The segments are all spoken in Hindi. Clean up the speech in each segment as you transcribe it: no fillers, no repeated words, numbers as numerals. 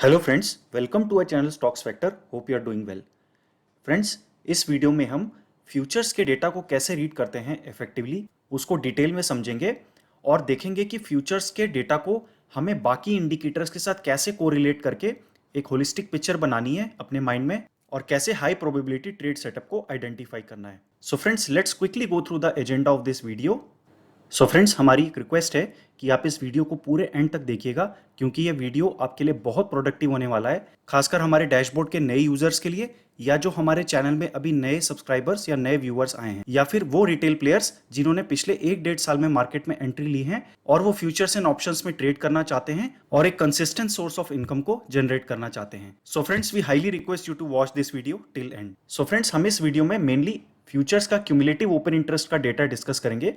Hello friends, welcome to a channel stocks factor. Hope you are doing well. Friends, इस वीडियो में हम फ्यूचर्स के डेटा को कैसे रीड करते हैं इफेक्टिवली, उसको डिटेल में समझेंगे और देखेंगे कि फ्यूचर्स के डेटा को हमें बाकी इंडिकेटर्स के साथ कैसे कोरिलेट करके एक होलिस्टिक पिक्चर बनानी है अपने माइंड में और कैसे हाई प्रोबेबिलिटी ट्रेड सेटअप को आइडेंटिफाई करना है। So friends, let's quickly go through the agenda of this video. So friends, हमारी एक रिक्वेस्ट है कि आप इस वीडियो को पूरे एंड तक देखिएगा क्योंकि ये वीडियो आपके लिए बहुत प्रोडक्टिव होने वाला है, खासकर हमारे डैशबोर्ड के नए यूजर्स के लिए या जो हमारे चैनल में अभी नए सब्सक्राइबर्स या नए व्यूअर्स आए हैं या फिर वो रिटेल प्लेयर्स जिन्होंने पिछले 1-1.5 साल में मार्केट में एंट्री ली है और वो फ्यूचर्स एंड ऑप्शंस में ट्रेड करना चाहते हैं और एक कंसिस्टेंट सोर्स ऑफ इनकम को जनरेट करना चाहते हैं। So friends, we highly request you to watch this video till end. So friends, हम इस वीडियो में मेनली फ्यूचर्स का क्यूमुलेटिव ओपन इंटरेस्ट का डेटा डिस्कस करेंगे।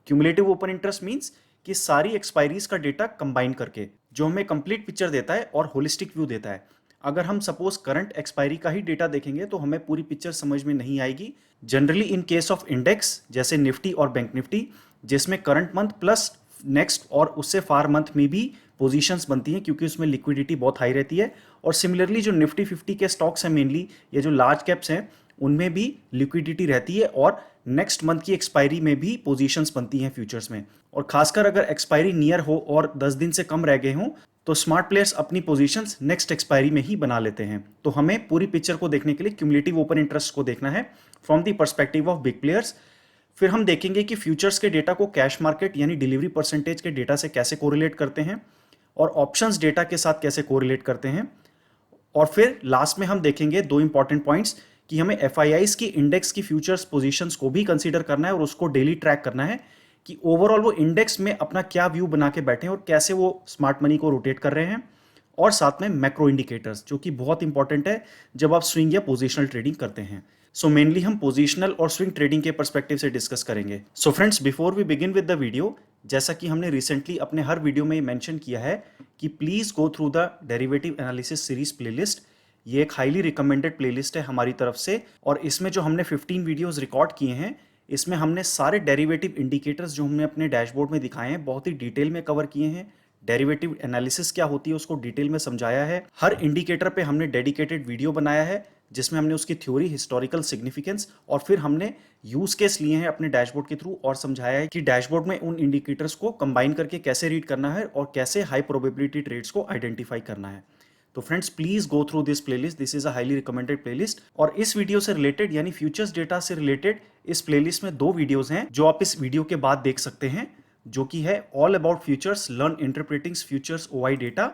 क्यूमुलेटिव ओपन इंटरेस्ट मींस कि सारी एक्सपायरीज का डेटा कंबाइन करके जो हमें कंप्लीट पिक्चर देता है और होलिस्टिक व्यू देता है। अगर हम सपोज करंट एक्सपायरी का ही डेटा देखेंगे तो हमें पूरी पिक्चर समझ में नहीं आएगी। Generally in case of index जैसे निफ्टी और बैंक निफ्टी, जिसमें करंट मंथ प्लस नेक्स्ट और उससे फार मंथ में भी पोजीशंस बनती हैं क्योंकि उसमें लिक्विडिटी बहुत हाई रहती है। और सिमिलरली जो निफ्टी 50 के स्टॉक्स हैं मेनली, ये जो लार्ज कैप्स हैं, उनमें भी लिक्विडिटी रहती है और नेक्स्ट मंथ की एक्सपायरी में भी पोजीशंस बनती हैं फ्यूचर्स में। और खासकर अगर एक्सपायरी नियर हो और 10 दिन से कम रह गए हों तो स्मार्ट प्लेयर्स अपनी पोजीशंस नेक्स्ट एक्सपायरी में ही बना लेते हैं। तो हमें पूरी पिक्चर को देखने के लिए क्यूमुलेटिव ओपन इंटरेस्ट को देखना है from the perspective of big players. फिर हम देखेंगे कि फ्यूचर्स के डेटा को कैश मार्केट यानी डिलीवरी परसेंटेज के डेटा से कैसे कोरिलेट करते हैं और ऑप्शंस डेटा के साथ कैसे कोरिलेट करते हैं। और फिर लास्ट में हम देखेंगे दो इंपॉर्टेंट पॉइंट्स कि हमें एफआईआईज की इंडेक्स की फ्यूचर्स पोजीशंस को भी कंसीडर करना है और उसको डेली ट्रैक करना है कि ओवरऑल वो इंडेक्स में अपना क्या व्यू बना के बैठे हैं और कैसे वो स्मार्ट मनी को रोटेट कर रहे हैं। और साथ में मैक्रो इंडिकेटर्स जो कि बहुत इंपॉर्टेंट है जब आप स्विंग या पोजिशनल ट्रेडिंग करते हैं। सो मेनली हम पोजिशनल और स्विंग ट्रेडिंग के परस्पेक्टिव से डिस्कस करेंगे। So friends, before we begin with the video, जैसा कि हमने रिसेंटली अपने हर वीडियो में मेंशन किया है कि please go through the derivative analysis series playlist. ये एक हाईली रिकमेंडेड प्लेलिस्ट है हमारी तरफ से और इसमें जो हमने 15 वीडियोस रिकॉर्ड किए हैं, इसमें हमने सारे डेरिवेटिव इंडिकेटर्स जो हमने अपने डैशबोर्ड में दिखाए हैं बहुत ही डिटेल में कवर किए हैं। डेरिवेटिव एनालिसिस क्या होती है उसको डिटेल में समझाया है। हर इंडिकेटर पे हमने डेडिकेटेड वीडियो बनाया है जिसमें हमने उसकी थ्योरी, हिस्टोरिकल सिग्निफिकेंस और फिर हमने यूज केस लिए हैं अपने डैशबोर्ड के थ्रू और समझाया है कि डैशबोर्ड में उन इंडिकेटर्स को कंबाइन करके कैसे रीड करना है और कैसे हाई प्रोबेबिलिटी ट्रेड्स को आइडेंटिफाई करना है। तो friends, please go through this playlist. This is a highly recommended playlist. और इस वीडियो से रिलेटेड यानी फ्यूचर्स डेटा से रिलेटेड इस प्लेलिस्ट में 2 वीडियोस हैं जो आप इस वीडियो के बाद देख सकते हैं, जो कि है all about futures, learn interpreting futures OI data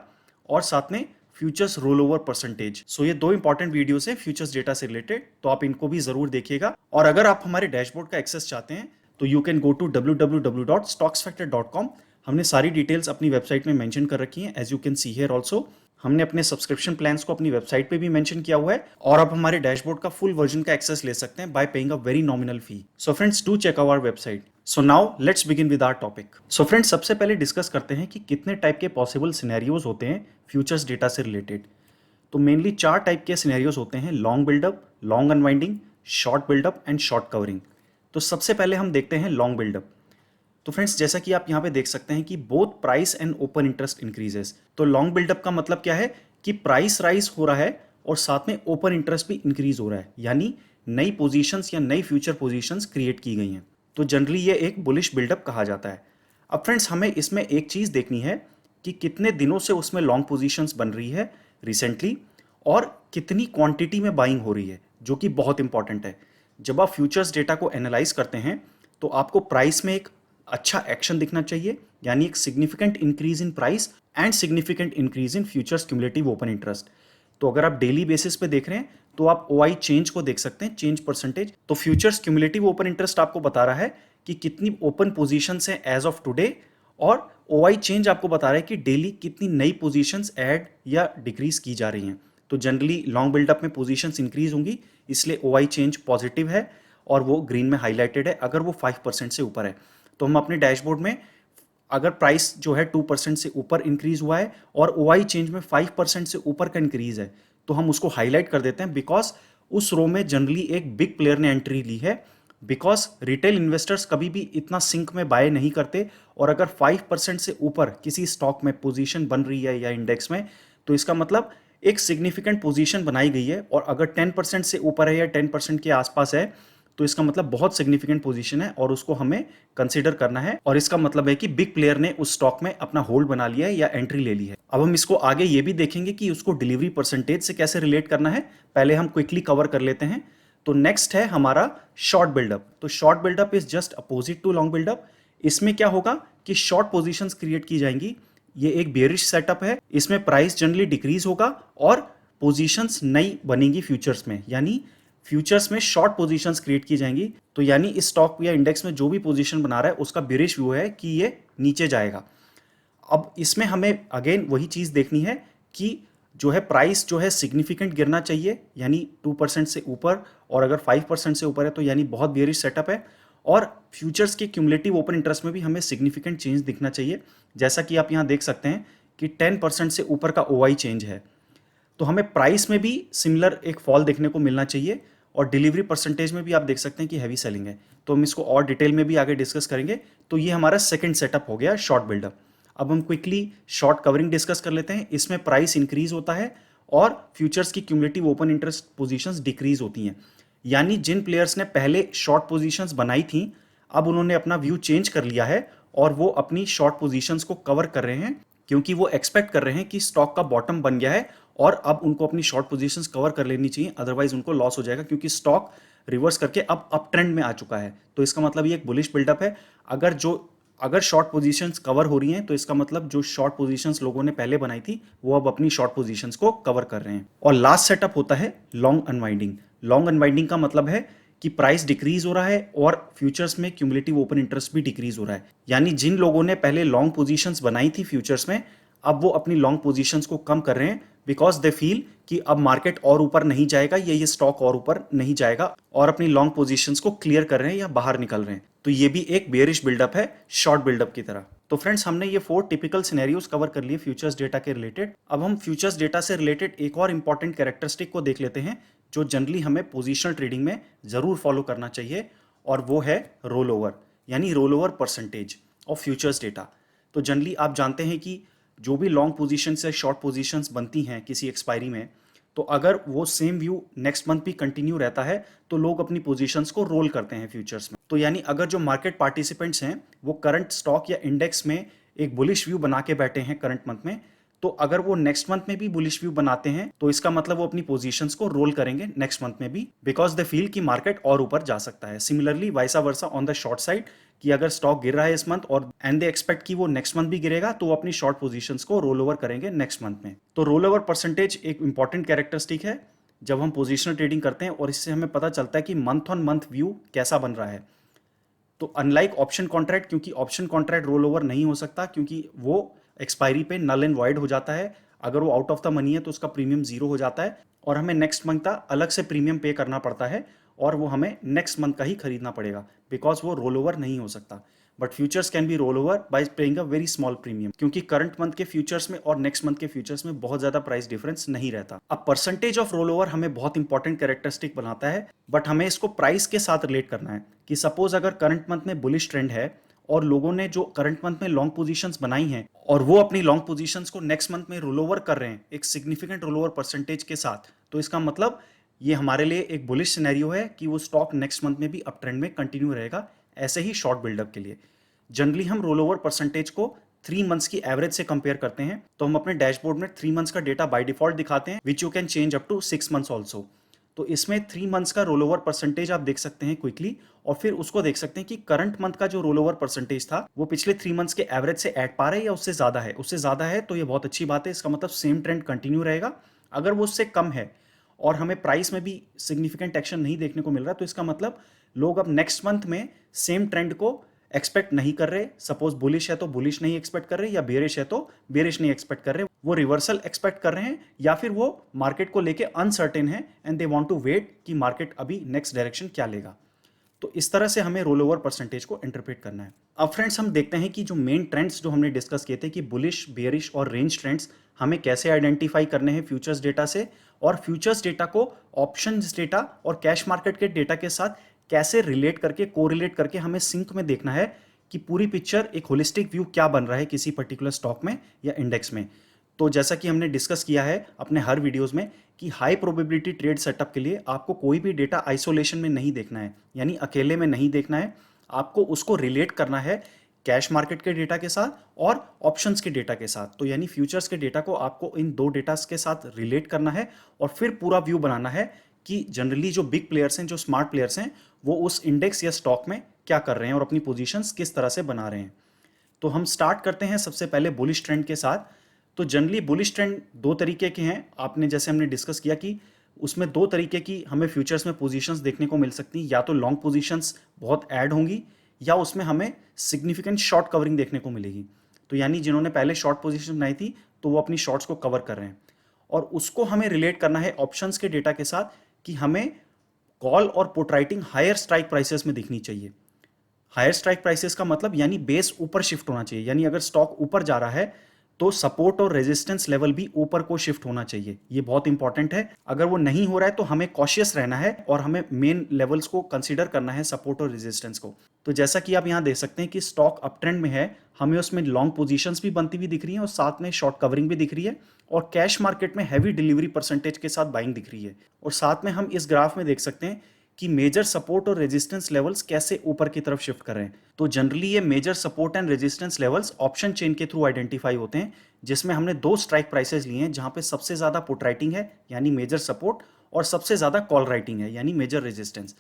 और साथ में फ्यूचर्स रोल ओवर परसेंटेज। सो ये 2 इंपॉर्टेंट वीडियोस हैं फ्यूचर्स डेटा से रिलेटेड, तो आप इनको भी जरूर देखिएगा। और अगर आप हमारे डैशबोर्ड का एक्सेस चाहते हैं तो you can go to www.stocksfactor.com। हमने सारी डिटेल्स अपनी वेबसाइट में मेंशन कर रखी हैं, as you can see here also. हमने अपने सब्सक्रिप्शन प्लान्स को अपनी वेबसाइट पे भी मेंशन किया हुआ है और आप हमारे डैशबोर्ड का फुल वर्जन का एक्सेस ले सकते हैं by paying a very nominal fee. So friends, do check our website. So now let's begin with our topic. So friends, सबसे पहले डिस्कस करते हैं कि कितने टाइप के पॉसिबल सिनेरियोज होते हैं फ्यूचर्स डेटा से रिलेटेड। तो मेनली 4 टाइप के सिनेरियोज होते हैं: long buildup, long unwinding, short buildup and short covering. तो सबसे पहले हम देखते हैं लॉन्ग बिल्डअप। तो फ्रेंड्स, जैसा कि आप यहाँ पे देख सकते हैं कि both price and open interest increases. तो लॉन्ग बिल्डअप का मतलब क्या है कि प्राइस राइज हो रहा है और साथ में ओपन इंटरेस्ट भी इंक्रीज हो रहा है, यानी नई पोजीशंस या नई फ्यूचर पोजीशंस क्रिएट की गई हैं। तो जनरली ये एक बुलिश बिल्डअप कहा जाता है। अब फ्रेंड्स, हमें इसमें एक चीज देखनी है कि कितने दिनों से उसमें लॉन्ग पोजीशंस बन रही है रिसेंटली और कितनी क्वांटिटी में बाइंग हो रही है, जो कि बहुत इंपॉर्टेंट है। जब आप फ्यूचर्स डेटा को एनालाइज करते हैं तो आपको प्राइस में एक अच्छा एक्शन दिखना चाहिए, यानी एक significant increase in price and significant increase in futures cumulative open interest. तो अगर आप डेली बेसिस पे देख रहे हैं तो आप ओआई चेंज को देख सकते हैं, चेंज परसेंटेज। तो फ्यूचर्स क्यूमुलेटिव ओपन इंटरेस्ट आपको बता रहा है कि कितनी ओपन पोजीशंस हैं एज ऑफ टुडे और ओआई चेंज आपको बता रहा है कि डेली कितनी नई पोजीशंस ऐड या डिक्रीज की जा रही हैं। तो जनरली लॉन्ग बिल्डअप में पोजीशंस इंक्रीज होंगी, इसलिए ओआई चेंज पॉजिटिव है और वो ग्रीन में हाईलाइटेड है अगर वो 5% से ऊपर है। तो हम अपने डैशबोर्ड में अगर प्राइस जो है 2% से ऊपर इंक्रीज हुआ है और ओआई चेंज में 5% से ऊपर का इंक्रीज है तो हम उसको हाईलाइट कर देते हैं, बिकॉज उस रो में जनरली एक बिग प्लेयर ने एंट्री ली है। बिकॉज रिटेल इन्वेस्टर्स कभी भी इतना सिंक में बाय नहीं करते और अगर 5% से ऊपर किसी स्टॉक में पोजीशन बन रही है या इंडेक्स में तो इसका मतलब एक सिग्निफिकेंट पोजीशन बनाई गई है, और अगर 10% से ऊपर है या 10% के आसपास है तो इसका मतलब बहुत सिग्निफिकेंट पोजीशन है और उसको हमें कंसीडर करना है, और इसका मतलब है कि बिग प्लेयर ने उस स्टॉक में अपना होल्ड बना लिया है या एंट्री ले ली है। अब हम इसको आगे ये भी देखेंगे कि उसको डिलीवरी परसेंटेज से कैसे रिलेट करना है, पहले हम क्विकली कवर कर लेते हैं। तो नेक्स्ट है हमारा शॉर्ट बिल्डअप। तो short buildup is just opposite to long buildup. इसमें क्या होगा कि शॉर्ट पोजीशंस क्रिएट की जाएंगी। ये एक बेयरिश सेटअप है, इसमें प्राइस जनरली डिक्रीज होगा और पोजीशंस नई बनेंगी फ्यूचर्स में, यानी फ्यूचर्स में शॉर्ट पोजीशंस क्रिएट की जाएंगी। तो यानी इस स्टॉक या इंडेक्स में जो भी पोजीशन बना रहा है उसका बेयरिश व्यू है कि ये नीचे जाएगा। अब इसमें हमें अगेन वही चीज़ देखनी है कि जो है प्राइस जो है सिग्निफिकेंट गिरना चाहिए, यानी 2% से ऊपर, और अगर 5% से ऊपर है तो यानी बहुत बेयरिश सेटअप है। और फ्यूचर्स के क्यूमुलेटिव ओपन इंटरेस्ट में भी हमें सिग्निफिकेंट चेंज दिखना चाहिए, जैसा कि आप यहाँ देख सकते हैं कि 10% से ऊपर का OI चेंज है। तो हमें प्राइस में भी सिमिलर एक फॉल देखने को मिलना चाहिए, और डिलीवरी परसेंटेज में भी आप देख सकते हैं कि हैवी सेलिंग है। तो हम इसको और डिटेल में भी आगे डिस्कस करेंगे। तो ये हमारा सेकंड सेटअप हो गया शॉर्ट बिल्डअप। अब हम क्विकली शॉर्ट कवरिंग डिस्कस कर लेते हैं। इसमें प्राइस इंक्रीज होता है और फ्यूचर्स की cumulative open interest positions decrease होती हैं, यानी जिन प्लेयर्स ने पहले शॉर्ट पोजीशंस बनाई थी अब उन्होंने अपना व्यू चेंज कर लिया है और वो अपनी शॉर्ट पोजीशंस को कवर कर रहे हैं, क्योंकि वो एक्सपेक्ट कर रहे हैं कि स्टॉक का बॉटम बन गया है और अब उनको अपनी शॉर्ट पोजीशंस कवर कर लेनी चाहिए, अदरवाइज उनको लॉस हो जाएगा, क्योंकि स्टॉक रिवर्स करके अब अप ट्रेंड में आ चुका है। तो इसका मतलब ये एक बुलिश बिल्डअप है। अगर शॉर्ट पोजीशंस कवर हो रही हैं तो इसका मतलब जो शॉर्ट पोजीशंस लोगों ने पहले बनाई थी वो अब अपनी शॉर्ट पोजीशंस को कवर कर रहे हैं। और लास्ट सेटअप होता है लॉन्ग अनवाइंडिंग। लॉन्ग अनवाइंडिंग का मतलब है कि प्राइस डिक्रीज हो रहा है और फ्यूचर्स में क्यूमुलेटिव ओपन इंटरेस्ट भी डिक्रीज हो रहा है, यानी जिन लोगों ने पहले लॉन्ग पोजीशंस बनाई थी फ्यूचर्स में अब वो अपनी लॉन्ग पोजीशंस को कम कर रहे हैं, बिकॉज दे फील कि अब मार्केट और ऊपर नहीं जाएगा या ये स्टॉक और ऊपर नहीं जाएगा, और अपनी लॉन्ग पोजीशंस को क्लियर कर रहे हैं या बाहर निकल रहे हैं। तो ये भी एक बेयरिश बिल्डअप है शॉर्ट बिल्डअप की तरह। तो फ्रेंड्स, हमने ये 4 टिपिकल सिनेरियोज कवर कर लिए फ्यूचर्स डेटा के रिलेटेड। अब हम फ्यूचर्स डेटा से रिलेटेड एक और इंपॉर्टेंट कैरेक्टरिस्टिक को देख लेते हैं जो जनरली हमें पोजिशनल ट्रेडिंग में जरूर फॉलो करना चाहिए, और वो है रोल ओवर, यानी role over percentage of futures data. तो जनरली आप जानते हैं कि जो भी लॉन्ग पोजीशन से शॉर्ट पोजीशंस बनती हैं किसी एक्सपायरी में, तो अगर वो सेम व्यू नेक्स्ट मंथ भी कंटिन्यू रहता है तो लोग अपनी पोजीशंस को रोल करते हैं फ्यूचर्स में। तो यानी अगर जो मार्केट पार्टिसिपेंट्स हैं वो करंट स्टॉक या इंडेक्स में एक बुलिश व्यू बना के बैठे हैं करंट मंथ में, तो अगर वो नेक्स्ट मंथ में भी बुलिश व्यू बनाते हैं तो इसका मतलब वो अपनी पोजीशंस को रोल करेंगे नेक्स्ट मंथ में भी, बिकॉज दे फील कि मार्केट और ऊपर जा सकता है। Similarly वाइसा versa on the short side, कि अगर स्टॉक गिर रहा है इस मंथ और एंड दे एक्सपेक्ट कि वो नेक्स्ट मंथ भी गिरेगा तो वो अपनी शॉर्ट पोजीशंस को रोल ओवर करेंगे नेक्स्ट मंथ में। तो रोल ओवर परसेंटेज एक इंपॉर्टेंट कैरेक्टरिस्टिक है जब हम पोजिशनल ट्रेडिंग करते हैं, और इससे हमें पता चलता है कि मंथ ऑन मंथ व्यू कैसा बन रहा है। तो अनलाइक ऑप्शन कॉन्ट्रैक्ट, क्योंकि ऑप्शन कॉन्ट्रैक्ट रोल ओवर नहीं हो सकता क्योंकि वो एक्सपायरी पे नल एंड वॉइड हो जाता है। अगर वो आउट ऑफ द मनी है तो उसका प्रीमियम 0 हो जाता है और हमें नेक्स्ट मंथ का अलग से प्रीमियम पे करना पड़ता है, और वो हमें नेक्स्ट मंथ का ही खरीदना पड़ेगा, बिकॉज वो रोल ओवर नहीं हो सकता। But futures can be roll over by paying a very small premium, क्योंकि करंट मंथ के फ्यूचर्स में और नेक्स्ट मंथ के फ्यूचर्स में बहुत ज्यादा प्राइस डिफरेंस नहीं रहता। अब परसेंटेज ऑफ रोल ओवर हमें बहुत इंपॉर्टेंट कैरेक्टरिस्टिक बनाता है, बट हमें इसको प्राइस के साथ रिलेट करना है कि सपोज अगर करंट मंथ में बुलिश ट्रेंड है और लोगों ने जो करंट मंथ में लॉन्ग पोजीशंस बनाई हैं और वो अपनी लॉन्ग पोजीशंस को नेक्स्ट मंथ में रोल ओवर कर रहे हैं एक सिग्निफिकेंट रोल ओवर परसेंटेज के साथ, तो इसका मतलब ये हमारे लिए एक बुलिश सिनेरियो है कि वो स्टॉक नेक्स्ट मंथ में भी अप ट्रेंड में कंटिन्यू रहेगा। ऐसे ही शॉर्ट बिल्डअप के लिए जनरली हम रोल ओवर परसेंटेज को 3 मंथ्स की एवरेज से कंपेयर करते हैं, तो हम अपने डैशबोर्ड में 3 मंथ्स का डेटा बाय डिफॉल्ट दिखाते हैं, which you can change up to 6 months also. तो इसमें 3 मंथ्स का रोल ओवर परसेंटेज आप देख सकते हैं क्विकली, और फिर उसको देख सकते हैं कि करंट मंथ का जो रोल ओवर परसेंटेज था वो पिछले 3 मंथ्स के एवरेज से ऐड पा रहे हैं या उससे ज्यादा है। उससे ज्यादा है तो ये बहुत अच्छी बात है, इसका मतलब सेम ट्रेंड कंटिन्यू रहेगा। अगर वो उससे कम है और हमें प्राइस में भी सिग्निफिकेंट एक्शन नहीं देखने को मिल रहा, तो इसका मतलब लोग अब नेक्स्ट मंथ में सेम ट्रेंड को एक्सपेक्ट नहीं कर रहे। सपोज बुलिश है तो बुलिश नहीं एक्सपेक्ट कर रहे, या बेरिश है तो बेरिश नहीं एक्सपेक्ट कर रहे, वो रिवर्सल एक्सपेक्ट कर रहे हैं, या फिर वो मार्केट को लेके अनसर्टेन है and they want to wait कि मार्केट अभी नेक्स्ट डायरेक्शन क्या लेगा। तो इस तरह से हमें रोल ओवर परसेंटेज को इंटरप्रेट करना है। अब फ्रेंड्स, हम देखते हैं कि जो मेन ट्रेंड्स जो हमने डिस्कस किए थे कि बुलिश, बेयरिश और रेंज ट्रेंड्स हमें कैसे आइडेंटिफाई करने हैं फ्यूचर्स डेटा से, और फ्यूचर्स डेटा को ऑप्शंस डेटा और कैश मार्केट के डेटा के साथ कैसे रिलेट करके, कोरिलेट करके हमें सिंक में देखना है कि पूरी पिक्चर एक होलिस्टिक व्यू क्या बन रहा है किसी पर्टिकुलर स्टॉक में या इंडेक्स में। तो जैसा कि हमने डिस्कस किया है अपने हर वीडियोस में कि हाई प्रोबेबिलिटी ट्रेड सेटअप के लिए आपको कोई भी डेटा आइसोलेशन में नहीं देखना है, यानी अकेले में नहीं देखना है। आपको उसको रिलेट करना है कैश मार्केट के डेटा के साथ और ऑप्शंस के डेटा के साथ। तो यानी फ्यूचर्स के डेटा को आपको इन दो डेटास के साथ रिलेट करना है और फिर पूरा व्यू बनाना है कि जनरली जो बिग प्लेयर्स हैं, जो स्मार्ट प्लेयर्स हैं, वो उस इंडेक्स या स्टॉक में क्या कर रहे हैं और अपनी पोजीशंस किस तरह से बना रहे हैं। तो हम स्टार्ट करते हैं सबसे पहले बुलिश ट्रेंड के साथ। तो जनरली बुलिश ट्रेंड दो तरीके के हैं। आपने जैसे हमने डिस्कस किया कि उसमें दो तरीके की हमें फ्यूचर्स में पोजीशंस देखने को मिल सकती हैं, या तो लॉन्ग पोजीशंस बहुत ऐड होंगी या उसमें हमें सिग्निफिकेंट शॉर्ट कवरिंग देखने को मिलेगी। तो यानी जिन्होंने पहले शॉर्ट पोजीशन बनाई थी तो वो अपनी शॉर्ट्स को कवर कर रहे हैं, और उसको हमें रिलेट करना है ऑप्शंस के डेटा के साथ कि हमें कॉल और put writing higher strike prices में दिखनी चाहिए। हायर स्ट्राइक प्राइसेस का मतलब यानी बेस ऊपर शिफ्ट होना चाहिए, यानी अगर स्टॉक ऊपर जा रहा है तो सपोर्ट और रेजिस्टेंस लेवल भी ऊपर को शिफ्ट होना चाहिए। ये बहुत इंपॉर्टेंट है। अगर वो नहीं हो रहा है तो हमें कॉशियस रहना है और हमें मेन लेवल्स को कंसीडर करना है, सपोर्ट और रेजिस्टेंस को। तो जैसा कि आप यहाँ देख सकते हैं कि स्टॉक अप ट्रेंड में है, हमें उसमें लॉन्ग पोजीशंस भी बनती हुई दिख रही है और साथ में शॉर्ट कवरिंग भी दिख रही है, और कैश मार्केट में हैवी डिलीवरी परसेंटेज के साथ बाइंग दिख रही है। और साथ में हम इस ग्राफ में देख सकते हैं कि मेजर सपोर्ट और रेजिस्टेंस लेवल्स कैसे ऊपर की तरफ शिफ्ट कर रहे हैं। तो जनरली ये major support and resistance levels option chain के थ्रू आइडेंटिफाई होते हैं, जिसमें हमने दो स्ट्राइक प्राइसेस लिए हैं, जहां पे सबसे ज्यादा पुट राइटिंग है यानी मेजर सपोर्ट, और सबसे ज्यादा कॉल राइटिंग है यानी मेजर रेजिस्टेंस।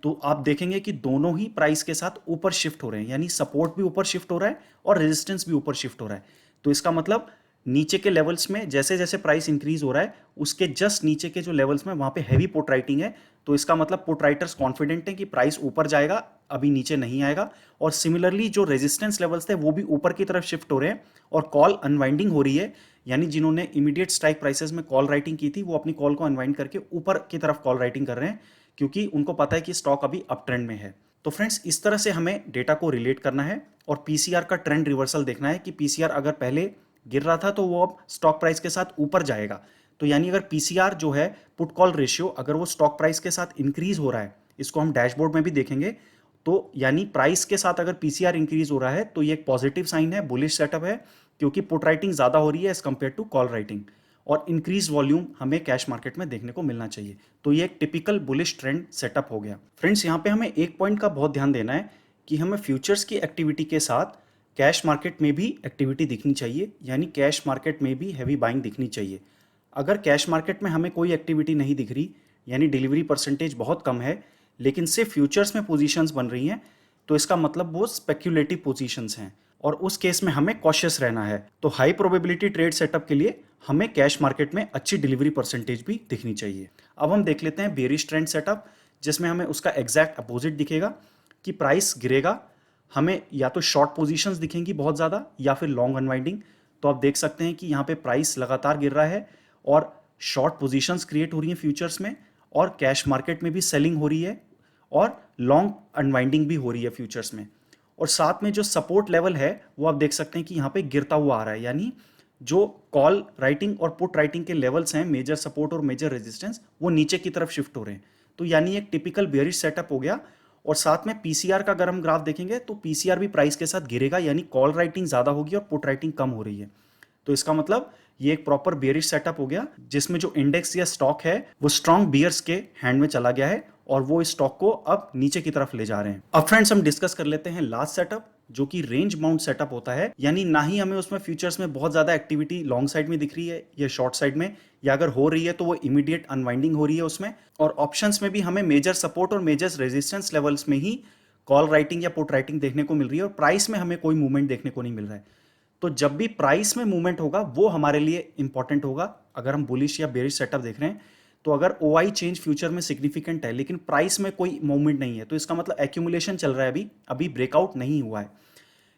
तो आप देखेंगे कि दोनों ही प्राइस के साथ ऊपर शिफ्ट हो रहे हैं, यानी सपोर्ट भी ऊपर शिफ्ट हो रहा है और रेजिस्टेंस भी ऊपर शिफ्ट हो रहा है। तो इसका मतलब नीचे के लेवल्स में जैसे जैसे प्राइस इंक्रीज हो रहा है उसके जस्ट नीचे के जो लेवल्स में वहां पे हैवी पुट राइटिंग है। तो इसका मतलब पुट राइटर्स कॉन्फिडेंट हैं कि प्राइस ऊपर जाएगा, अभी नीचे नहीं आएगा। और सिमिलरली जो रेजिस्टेंस लेवल्स थे वो भी ऊपर की तरफ शिफ्ट हो रहे हैं और कॉल अनवाइंडिंग हो रही है, यानी जिन्होंने इमीडिएट स्ट्राइक प्राइसेस में कॉल राइटिंग की थी वो अपनी कॉल को अनवाइंड करके ऊपर की तरफ कॉल राइटिंग कर रहे हैं, क्योंकि उनको पता है कि स्टॉक अभी अप ट्रेंड में है। तो फ्रेंड्स, इस तरह से हमें डेटा को रिलेट करना है और पीसीआर का ट्रेंड रिवर्सल देखना है कि पीसीआर अगर पहले गिर रहा था तो वो अब स्टॉक प्राइस के साथ ऊपर जाएगा। तो यानी अगर पीसीआर जो है, पुट कॉल रेशियो, अगर वो स्टॉक प्राइस के साथ इंक्रीज हो रहा है, इसको हम डैशबोर्ड में भी देखेंगे, तो यानी प्राइस के साथ अगर पीसीआर इंक्रीज हो रहा है तो ये एक पॉजिटिव साइन है, बुलिश सेटअप है, क्योंकि पुट राइटिंग ज्यादा हो रही है as compare to call writing, और इंक्रीज वॉल्यूम हमें कैश मार्केट में देखने को मिलना चाहिए। तो ये एक टिपिकल बुलिश ट्रेंड सेटअप हो गया। फ्रेंड्स, यहाँ पे हमें एक पॉइंट का बहुत ध्यान देना है कि हमें फ्यूचर्स की एक्टिविटी के साथ कैश मार्केट में भी एक्टिविटी दिखनी चाहिए, यानी कैश मार्केट में भी हैवी बाइंग दिखनी चाहिए। अगर कैश मार्केट में हमें कोई एक्टिविटी नहीं दिख रही, यानी डिलीवरी परसेंटेज बहुत कम है, लेकिन सिर्फ फ्यूचर्स में पोजीशंस बन रही हैं, तो इसका मतलब वो स्पेक्यूलेटिव पोजीशंस हैं, और उस केस में हमें कॉशियस रहना है। तो हाई प्रोबेबिलिटी ट्रेड सेटअप के लिए हमें कैश मार्केट में अच्छी डिलीवरी परसेंटेज भी दिखनी चाहिए। अब हम देख लेते हैं बेरिश ट्रेंड सेटअप, जिसमें हमें उसका एग्जैक्ट अपोजिट दिखेगा कि प्राइस गिरेगा, हमें या तो शॉर्ट पोजीशंस दिखेंगी बहुत ज़्यादा या फिर लॉन्ग अनवाइंडिंग। तो आप देख सकते हैं कि यहाँ पे प्राइस लगातार गिर रहा है और शॉर्ट पोजीशंस क्रिएट हो रही हैं फ्यूचर्स में, और कैश मार्केट में भी सेलिंग हो रही है और लॉन्ग अनवाइंडिंग भी हो रही है फ्यूचर्स में। और साथ में जो सपोर्ट लेवल है वो आप देख सकते हैं कि यहाँ पे गिरता हुआ आ रहा है, यानी जो कॉल राइटिंग और पुट राइटिंग के लेवल्स हैं, मेजर सपोर्ट और मेजर रेजिस्टेंस, वो नीचे की तरफ शिफ्ट हो रहे हैं। तो यानी एक टिपिकल बेयरिश सेटअप हो गया। और साथ में पीसीआर का अगर हम ग्राफ देखेंगे तो पीसीआर भी प्राइस के साथ गिरेगा, यानी कॉल राइटिंग ज्यादा होगी और पुट राइटिंग कम हो रही है। तो इसका मतलब ये एक प्रॉपर बेयरिश सेटअप हो गया, जिसमें जो इंडेक्स या स्टॉक है वो स्ट्रॉन्ग बियर्स के हैंड में चला गया है और वो इस स्टॉक को अब नीचे की तरफ ले जा रहे हैं। अब फ्रेंड्स, हम डिस्कस कर लेते हैं लास्ट सेटअप, जो कि रेंज बाउंड सेटअप होता है, यानी ना ही हमें उसमें फ्यूचर्स में बहुत ज्यादा एक्टिविटी लॉन्ग साइड में दिख रही है या शॉर्ट साइड में, या अगर हो रही है तो वो इमीडिएट अनवाइंडिंग हो रही है उसमें। और ऑप्शंस में भी हमें मेजर सपोर्ट और मेजर रेजिस्टेंस लेवल्स में ही कॉल राइटिंग या पुट राइटिंग देखने को मिल रही है, और प्राइस में हमें कोई मूवमेंट देखने को नहीं मिल रहा है। तो जब भी प्राइस में मूवमेंट होगा वो हमारे लिए इंपॉर्टेंट होगा। अगर हम बुलिश या बेरिश सेटअप देख रहे हैं तो अगर ओआई चेंज फ्यूचर में सिग्निफिकेंट है लेकिन प्राइस में कोई मूवमेंट नहीं है, तो इसका मतलब एक्यूमुलेशन चल रहा है, अभी अभी ब्रेकआउट नहीं हुआ है।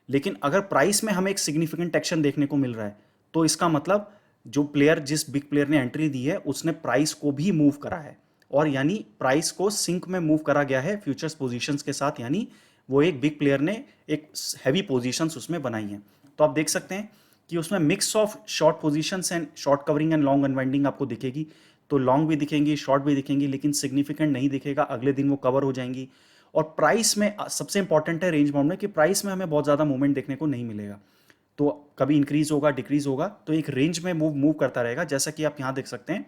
लेकिन अगर प्राइस में हमें एक सिग्निफिकेंट एक्शन देखने को मिल रहा है तो इसका मतलब जो प्लेयर, जिस बिग प्लेयर ने एंट्री दी है, उसने प्राइस को भी मूव करा है, और यानी प्राइस को सिंक में मूव करा गया है फ्यूचर्स पोजीशंस के साथ, यानी वो एक बिग प्लेयर ने एक हैवी पोजीशंस उसमें बनाई हैं। तो आप देख सकते हैं कि उसमें mix of short positions and short covering and long unwinding आपको दिखेगी। तो लॉन्ग भी दिखेंगी, शॉर्ट भी दिखेंगी, लेकिन सिग्निफिकेंट नहीं दिखेगा, अगले दिन वो कवर हो जाएंगी। और प्राइस में सबसे इंपॉर्टेंट है रेंज बाउंड में कि प्राइस में हमें बहुत ज़्यादा मूवमेंट देखने को नहीं मिलेगा। तो कभी इंक्रीज होगा, डिक्रीज होगा, तो एक रेंज में मूव करता रहेगा। जैसा कि आप यहाँ देख सकते हैं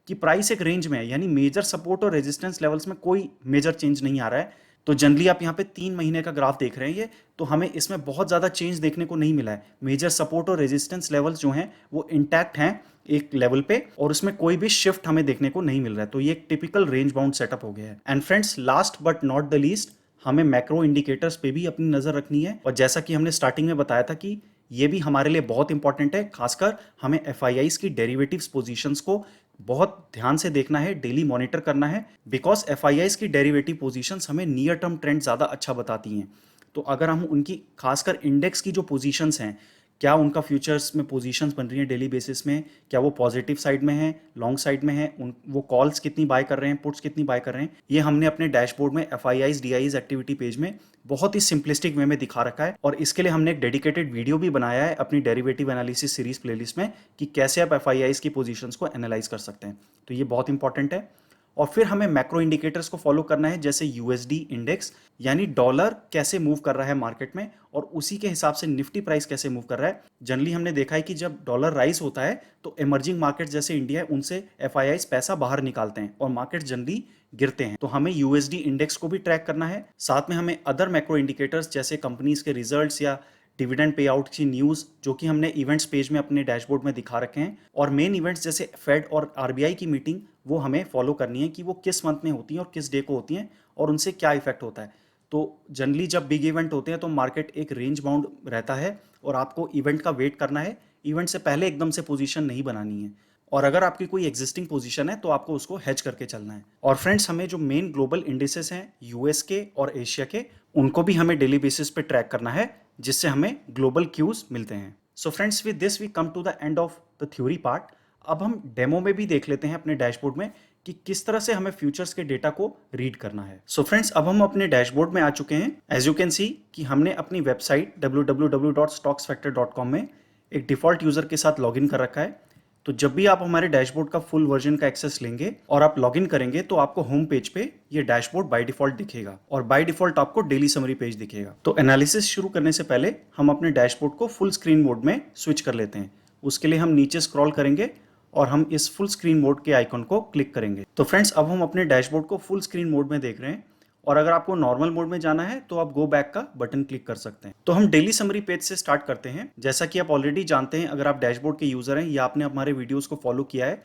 कि प्राइस एक रेंज में है, यानी मेजर सपोर्ट और रेजिस्टेंस लेवल्स में कोई मेजर चेंज नहीं आ रहा है। तो जनरली आप यहाँ पे 3 महीने का ग्राफ देख रहे हैं ये, तो हमें इसमें बहुत ज़्यादा चेंज देखने को नहीं मिला है। मेजर सपोर्ट और रेजिस्टेंस लेवल्स जो हैं वो इंटैक्ट हैं एक लेवल पे, और उसमें कोई भी शिफ्ट हमें देखने को नहीं मिल रहा है। तो ये एक टिपिकल रेंज बाउंड सेटअप हो गया है। And friends, last but not the least, हमें मैक्रो इंडिकेटर्स पे भी अपनी नज़र रखनी है। और जैसा कि हमने स्टार्टिंग में बताया था कि ये भी हमारे लिए बहुत इंपॉर्टेंट है। खासकर हमें एफआईआईज की डेरिवेटिव्स पोजीशंस को बहुत ध्यान से देखना है, डेली मॉनिटर करना है, बिकॉज एफआईआईज की डेरिवेटिव पोजीशंस हमें नियर टर्म ट्रेंड ज़्यादा अच्छा बताती हैं। तो अगर हम उनकी खासकर इंडेक्स की जो पोजीशंस हैं, क्या उनका फ्यूचर्स में पोजीशंस बन रही हैं डेली बेसिस में, क्या वो पॉजिटिव साइड में है, लॉन्ग साइड में है, उन वो कॉल्स कितनी बाय कर रहे हैं, पुट्स कितनी बाय कर रहे हैं, ये हमने अपने डैशबोर्ड में एफआईआईज डीआईज एक्टिविटी पेज में बहुत ही सिंपलिस्टिक वे में दिखा रखा है। और इसके लिए हमने एक डेडिकेटेड वीडियो भी बनाया है अपनी डेरिवेटिव एनालिसिस सीरीज प्लेलिस्ट में कि कैसे आप एफआईआईज की पोजीशंस को एनालाइज कर सकते हैं। तो ये बहुत इंपॉर्टेंट है। और फिर हमें मैक्रो इंडिकेटर्स को फॉलो करना है, जैसे यूएसडी इंडेक्स, यानी डॉलर कैसे मूव कर रहा है मार्केट में, और उसी के हिसाब से निफ्टी प्राइस कैसे मूव कर रहा है। जनरली हमने देखा है कि जब डॉलर राइज होता है तो इमर्जिंग मार्केट जैसे इंडिया है उनसे एफआईआईज पैसा बाहर निकालते हैं और मार्केट जनरली गिरते हैं। तो हमें यूएसडी इंडेक्स को भी ट्रैक करना है। साथ में हमें अदर मैक्रो इंडिकेटर्स जैसे कंपनीज के रिजल्ट्स या डिविडेंड पे आउट की न्यूज़, जो कि हमने इवेंट्स पेज में अपने डैशबोर्ड में दिखा रखे हैं, और मेन इवेंट्स जैसे फेड और आरबीआई की मीटिंग, वो हमें फॉलो करनी है कि वो किस मंथ में होती हैं और किस डे को होती हैं और उनसे क्या इफेक्ट होता है। तो जनरली जब बिग इवेंट होते हैं तो मार्केट एक रेंज बाउंड रहता है और आपको इवेंट का वेट करना है। इवेंट से पहले एकदम से पोजीशन नहीं बनानी है, और अगर आपकी कोई एग्जिस्टिंग पोजीशन है तो आपको उसको हेज करके चलना है। और फ्रेंड्स, हमें जो मेन ग्लोबल इंडिसेस हैं यूएस के और एशिया के, उनको भी हमें डेली बेसिस पे ट्रैक करना है, जिससे हमें ग्लोबल क्यूज मिलते हैं। So friends, with this we come to the end of the theory part. अब हम डेमो में भी देख लेते हैं अपने डैशबोर्ड में कि किस तरह से हमें फ्यूचर्स के डेटा को रीड करना है। सो फ्रेंड्स, अब हम अपने डैशबोर्ड में आ चुके हैं। एज यू कैन सी कि हमने अपनी वेबसाइट www.stocksfactor.com में एक डिफॉल्ट यूजर के साथ लॉगिन कर रखा है। तो जब भी आप हमारे डैशबोर्ड का फुल वर्जन का एक्सेस लेंगे और आप लॉगिन करेंगे तो आपको होम पेज पे ये डैशबोर्ड बाय डिफॉल्ट दिखेगा, और बाय डिफॉल्ट आपको डेली समरी पेज दिखेगा। तो एनालिसिस शुरू करने से पहले हम अपने डैशबोर्ड को फुल स्क्रीन मोड में स्विच कर लेते हैं। उसके लिए हम नीचे स्क्रॉल करेंगे और हम इस फुल स्क्रीन मोड के आइकन को क्लिक करेंगे। तो फ्रेंड्स, अब हम अपने डैशबोर्ड को फुल स्क्रीन मोड में देख रहे हैं, और अगर आपको नॉर्मल मोड में जाना है तो आप गो बैक का बटन क्लिक कर सकते हैं। तो हम डेली समरी पेज से स्टार्ट करते हैं। जैसा कि आप ऑलरेडी जानते हैं, अगर आप डैशबोर्ड के यूजर हैं या आपने हमारे वीडियोस को फॉलो किया है,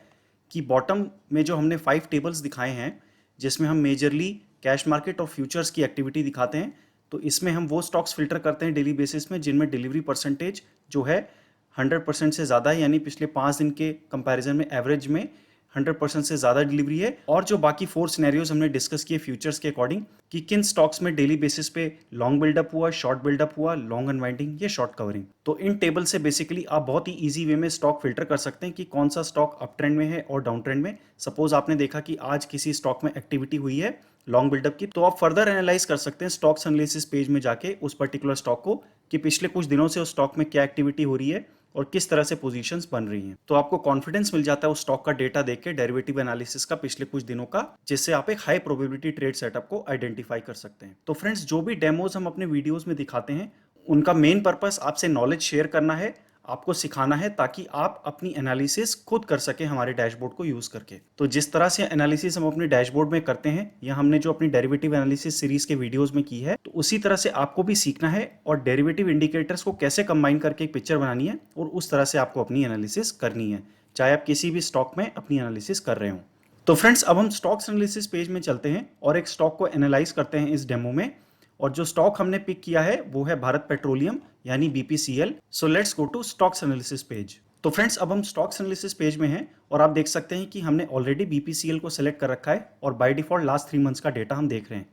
कि बॉटम में जो हमने 5 टेबल्स दिखाए हैं, जिसमें हम मेजरली कैश मार्केट और फ्यूचर्स की एक्टिविटी दिखाते हैं, तो इसमें हम वो स्टॉक्स फिल्टर करते हैं डेली बेसिस में जिनमें डिलीवरी परसेंटेज जो है 100% से ज़्यादा है, यानी पिछले 5 दिन के कंपैरिजन में एवरेज में 100% से ज़्यादा डिलीवरी है। और जो बाकी 4 सिनेरियोज हमने डिस्कस किए फ्यूचर्स के अकॉर्डिंग, कि किन स्टॉक्स में डेली बेसिस पे लॉन्ग बिल्डअप हुआ, शॉर्ट बिल्डअप हुआ, लॉन्ग अनवाइंडिंग या शॉर्ट कवरिंग। तो इन टेबल से बेसिकली आप बहुत ही ईजी वे में स्टॉक फिल्टर कर सकते हैं कि कौन सा स्टॉक अप ट्रेंड में है और डाउन ट्रेंड में। सपोज आपने देखा कि आज किसी स्टॉक में एक्टिविटी हुई है लॉन्ग बिल्डअप की, तो आप फर्दर एनालाइज कर सकते हैं स्टॉक्स एनालिसिस पेज में जाके उस पर्टिकुलर स्टॉक को, कि पिछले कुछ दिनों से उस स्टॉक में क्या एक्टिविटी हो रही है और किस तरह से पोजीशंस बन रही हैं। तो आपको कॉन्फिडेंस मिल जाता है उस स्टॉक का डेटा देख के, डेरिवेटिव एनालिसिस का पिछले कुछ दिनों का, जिससे आप एक हाई प्रोबेबिलिटी ट्रेड सेटअप को आइडेंटिफाई कर सकते हैं। तो फ्रेंड्स, जो भी डेमोज हम अपने वीडियोस में दिखाते हैं, उनका मेन पर्पस आपसे नॉलेज शेयर करना है, आपको सिखाना है, ताकि आप अपनी एनालिसिस खुद कर सकें हमारे डैशबोर्ड को यूज करके। तो जिस तरह से एनालिसिस हम अपने डैशबोर्ड में करते हैं, या हमने जो अपनी डेरिवेटिव एनालिसिस सीरीज के वीडियोस में की है, तो उसी तरह से आपको भी सीखना है और डेरिवेटिव इंडिकेटर्स को कैसे कंबाइन करके एक पिक्चर बनानी है, और उस तरह से आपको अपनी एनालिसिस करनी है, चाहे आप किसी भी स्टॉक में अपनी एनालिसिस कर रहे हो। तो फ्रेंड्स, अब हम स्टॉक्स एनालिसिस पेज में चलते हैं और एक स्टॉक को एनालाइज करते हैं इस डेमो में। और जो स्टॉक हमने पिक किया है वो है भारत पेट्रोलियम, यानी BPCL. So let's go to stocks analysis page. तो फ्रेंड्स, अब हम स्टॉक्स एनालिसिस पेज में हैं और आप देख सकते हैं कि हमने ऑलरेडी बीपीसीएल को सिलेक्ट कर रखा है और बाय डिफॉल्ट लास्ट 3 मंथ्स का डेटा हम देख रहे हैं।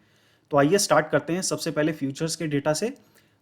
तो आइए स्टार्ट करते हैं सबसे पहले फ्यूचर्स के डेटा से।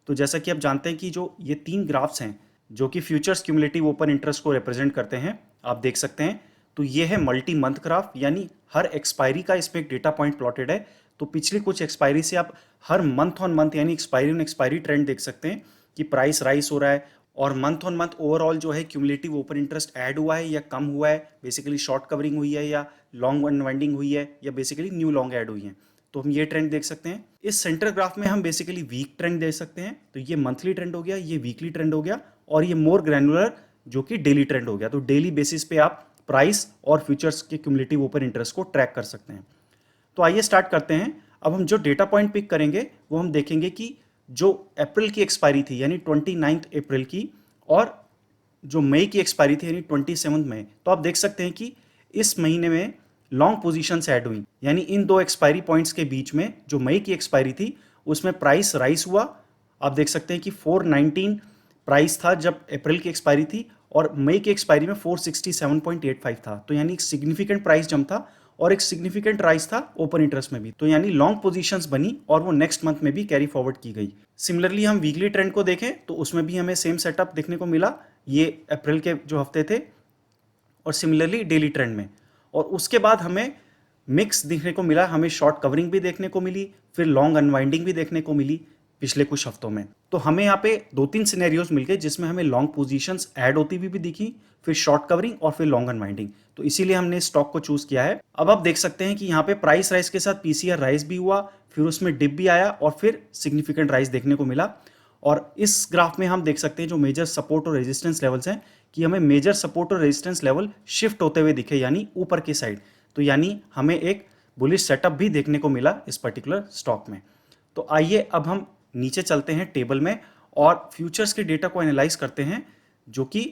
तो जैसा कि आप जानते हैं कि जो ये 3 ग्राफ्स हैं जो कि फ्यूचर्स क्यूमुलेटिव ओपन इंटरेस्ट को रिप्रेजेंट करते हैं, आप देख सकते हैं। तो ये है मल्टी मंथ ग्राफ, यानी हर एक्सपायरी का इसमें एक डेटा पॉइंट प्लॉटेड है। तो पिछली कुछ एक्सपायरी से आप हर मंथ ऑन मंथ यानी एक्सपायरी ऑन एक्सपायरी ट्रेंड देख सकते हैं कि प्राइस राइज हो रहा है, और मंथ ऑन मंथ ओवरऑल जो है क्यूमुलेटिव ओपन इंटरेस्ट ऐड हुआ है या कम हुआ है, बेसिकली शॉर्ट कवरिंग हुई है या लॉन्ग अनवाइंडिंग हुई है, या बेसिकली न्यू लॉन्ग ऐड हुई है। तो हम ये ट्रेंड देख सकते हैं। इस सेंटर ग्राफ में हम बेसिकली वीक ट्रेंड देख सकते हैं। तो ये मंथली ट्रेंड हो गया, ये वीकली ट्रेंड हो गया, और ये मोर ग्रैनुलर जो कि डेली ट्रेंड हो गया। तो डेली बेसिस पे आप प्राइस और फ्यूचर्स के क्यूमुलेटिव ओपन इंटरेस्ट को ट्रैक कर सकते हैं। तो आइए स्टार्ट करते हैं। अब हम जो डेटा पॉइंट पिक करेंगे वो हम देखेंगे कि जो अप्रैल की एक्सपायरी थी यानी 29 अप्रैल की, और जो मई की एक्सपायरी थी यानी 27 मई। तो आप देख सकते हैं कि इस महीने में लॉन्ग पोजीशंस ऐड हुई, यानी इन दो एक्सपायरी पॉइंट्स के बीच में जो मई की एक्सपायरी थी उसमें प्राइस राइज हुआ। आप देख सकते हैं कि 419 प्राइस था जब अप्रैल की एक्सपायरी थी, और मई की एक्सपायरी में 467.85 था। तो यानी एक सिग्निफिकेंट प्राइस जंप था और एक सिग्निफिकेंट राइज था ओपन इंटरेस्ट में भी। तो यानी लॉन्ग पोजीशंस बनी और वो नेक्स्ट मंथ में भी कैरी फॉरवर्ड की गई। सिमिलरली हम वीकली ट्रेंड को देखें तो उसमें भी हमें सेम सेटअप देखने को मिला, ये अप्रैल के जो हफ्ते थे, और सिमिलरली डेली ट्रेंड में। और उसके बाद हमें मिक्स देखने को मिला, हमें शॉर्ट कवरिंग भी देखने को मिली, फिर लॉन्ग अनवाइंडिंग भी देखने को मिली पिछले कुछ हफ्तों में। तो हमें यहाँ पे 2-3 सिनेरियोज मिल गए जिसमें हमें लॉन्ग पोजीशंस ऐड होती हुई भी दिखी, फिर शॉर्ट कवरिंग और फिर लॉन्ग अनवाइंडिंग। तो इसीलिए हमने स्टॉक को चूज किया है। अब आप देख सकते हैं कि यहाँ पे प्राइस राइज के साथ पीसीआर राइज भी हुआ, फिर उसमें डिप भी आया और फिर सिग्निफिकेंट राइज देखने को मिला। और इस ग्राफ में हम देख सकते हैं जो मेजर सपोर्ट और रेजिस्टेंस लेवल्स हैं कि हमें मेजर सपोर्ट और रेजिस्टेंस लेवल शिफ्ट होते हुए दिखे, यानी ऊपर की साइड। तो यानी हमें एक बुलिश सेटअप भी देखने को मिला इस पर्टिकुलर स्टॉक में। तो आइए अब हम नीचे चलते हैं टेबल में और फ्यूचर्स के डेटा को एनालाइज करते हैं, जो कि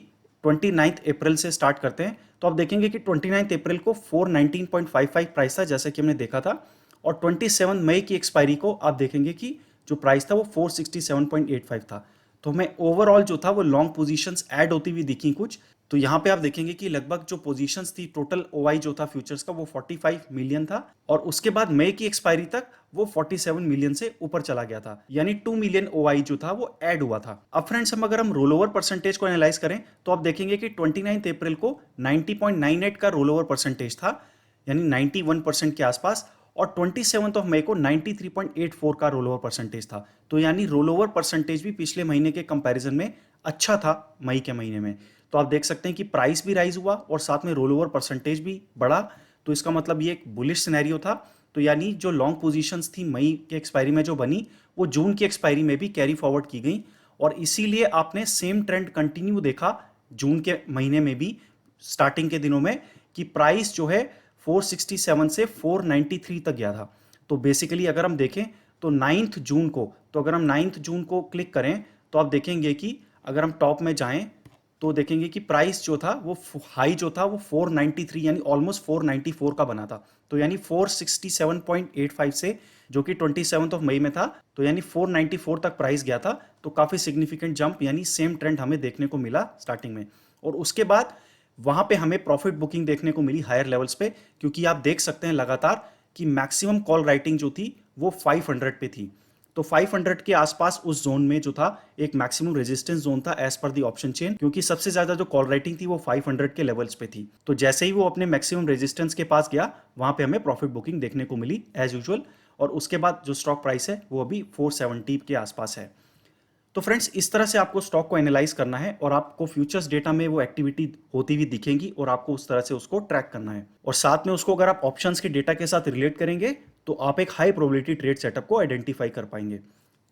29 अप्रैल से स्टार्ट करते हैं। तो आप देखेंगे कि 29 अप्रैल को 419.55 प्राइस था जैसे कि हमने देखा था, और 27 मई की एक्सपायरी को आप देखेंगे कि जो प्राइस था वो 467.85 था। तो हमें ओवरऑल जो था वो लॉन्ग पोजीशंस ऐड होती हुई दिखी कुछ। तो यहाँ पे आप देखेंगे कि लगभग जो पोजीशंस थी, टोटल ओआई जो था फ्यूचर्स का वो 45 मिलियन था, और उसके बाद मई की एक्सपायरी तक वो 47 मिलियन से ऊपर चला गया था, यानी 2 मिलियन ओआई जो था वो ऐड हुआ था। अब फ्रेंड्स हम अगर हम रोल ओवर परसेंटेज को एनालाइज करें तो आप देखेंगे कि 29 अप्रैल को 90.98 का रोल ओवर परसेंटेज था, यानी 91% के आसपास, और 27 मई को 93.84 का रोल ओवर परसेंटेज था। तो यानी रोल ओवर परसेंटेज भी पिछले महीने के कंपैरिजन में अच्छा था मई के महीने में। तो आप देख सकते हैं कि प्राइस भी राइज हुआ और साथ में रोल ओवर परसेंटेज भी बढ़ा। तो इसका मतलब ये एक बुलिश सिनेरियो था। तो यानी जो लॉन्ग पोजीशंस थी मई के एक्सपायरी में जो बनी, वो जून की एक्सपायरी में भी कैरी फॉरवर्ड की गई, और इसीलिए आपने सेम ट्रेंड कंटिन्यू देखा जून के महीने में भी स्टार्टिंग के दिनों में, कि प्राइस जो है 467 से 493 तक गया था। तो बेसिकली अगर हम देखें तो 9 जून को, तो अगर हम 9 जून को क्लिक करें तो आप देखेंगे कि अगर हम टॉप में जाएं तो देखेंगे कि प्राइस जो था वो हाई जो था वो 493 यानी ऑलमोस्ट 494 का बना था। तो यानी 467.85 से, जो कि 27 मई में था, तो यानी 494 तक प्राइस गया था। तो काफी सिग्निफिकेंट जंप, यानी सेम ट्रेंड हमें देखने को मिला स्टार्टिंग में। और उसके बाद वहां पे हमें प्रॉफिट बुकिंग देखने को मिली हायर लेवल्स पे, क्योंकि आप देख सकते हैं लगातार कि मैक्सिमम कॉल राइटिंग जो थी वो 500 पे थी। तो 500 के आसपास उस जोन में जो था एक मैक्सिमम रेजिस्टेंस जोन था as per the option chain, क्योंकि सबसे ज्यादा जो कॉल राइटिंग थी वो 500 के लेवल्स पे थी। तो जैसे ही वो अपने मैक्सिमम रेजिस्टेंस के पास गया, वहां पे हमें प्रॉफिट बुकिंग देखने को मिली एज यूजुअल। और उसके बाद जो स्टॉक प्राइस है वो अभी 470 के आसपास है। तो फ्रेंड्स इस तरह से आपको स्टॉक को एनालाइज करना है, और आपको फ्यूचर्स डेटा में वो एक्टिविटी होती हुई दिखेंगी और आपको उस तरह से उसको ट्रैक करना है। और साथ में उसको अगर आप ऑप्शंस के डेटा के साथ रिलेट करेंगे तो आप एक हाई प्रोबेबिलिटी ट्रेड सेटअप को आइडेंटिफाई कर पाएंगे।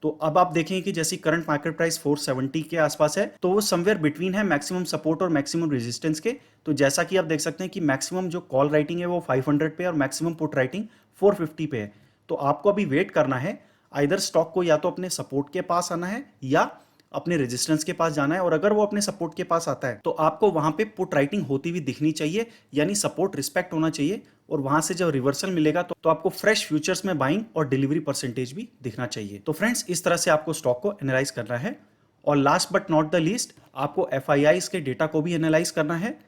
तो अब आप देखेंगे कि जैसी करंट मार्केट प्राइस 470 के आसपास है, तो वो समवेयर बिटवीन है मैक्सिमम सपोर्ट और मैक्सिमम रेजिस्टेंस के। तो जैसा कि आप देख सकते हैं कि मैक्सिमम जो कॉल राइटिंग है वो 500 पे और मैक्सिमम पुट राइटिंग 450 पे है। तो आपको अभी वेट करना है, आइदर स्टॉक को या तो अपने सपोर्ट के पास आना है या अपने रेजिस्टेंस के पास जाना है। और अगर वो अपने सपोर्ट के पास आता है तो आपको वहां पे पुट राइटिंग होती हुई दिखनी चाहिए, यानी सपोर्ट रिस्पेक्ट होना चाहिए, और वहां से जब रिवर्सल मिलेगा तो आपको फ्रेश फ्यूचर्स में बाइंग और डिलीवरी परसेंटेज भी दिखना चाहिए। तो फ्रेंड्स इस तरह से आपको स्टॉक को एनालाइज करना है। और last but not the least, आपको एफआईआईज के डेटा को भी एनालाइज करना है।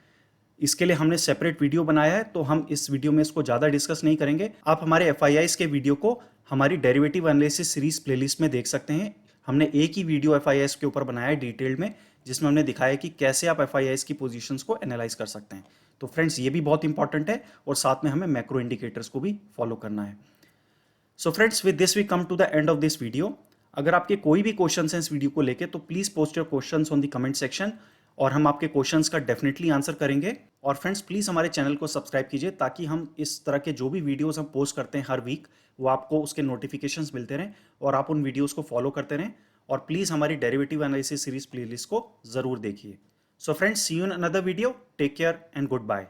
इसके लिए हमने सेपरेट वीडियो बनाया है, तो हम इस वीडियो में इसको ज़्यादा डिस्कस नहीं करेंगे। आप हमारे एफआईआईज के वीडियो को हमारी डेरिवेटिव एनालिसिस सीरीज प्लेलिस्ट में देख सकते हैं। हमने एक ही वीडियो एफआईआईज के ऊपर बनाया है डिटेल्ड में, जिसमें हमने दिखाया कि कैसे आप एफआईआईज की पोजीशंस को एनालाइज कर सकते हैं। तो फ्रेंड्स ये भी बहुत इंपॉर्टेंट है, और साथ में हमें मैक्रो इंडिकेटर्स को भी फॉलो करना है। So friends with this we come to the end of this video. अगर आपके कोई भी क्वेश्चन हैं इस वीडियो को लेके तो please post your questions on the comment section, और हम आपके क्वेश्चंस का डेफिनेटली आंसर करेंगे। और फ्रेंड्स प्लीज हमारे चैनल को सब्सक्राइब कीजिए, ताकि हम इस तरह के जो भी वीडियोस हम पोस्ट करते हैं हर वीक, वो आपको उसके नोटिफिकेशंस मिलते रहें और आप उन वीडियोस को फॉलो करते रहें। और प्लीज़ हमारी डेरिवेटिव एनालिसिस सीरीज प्लेलिस्ट को ज़रूर देखिए। So friends, see you in another video, take care and good bye.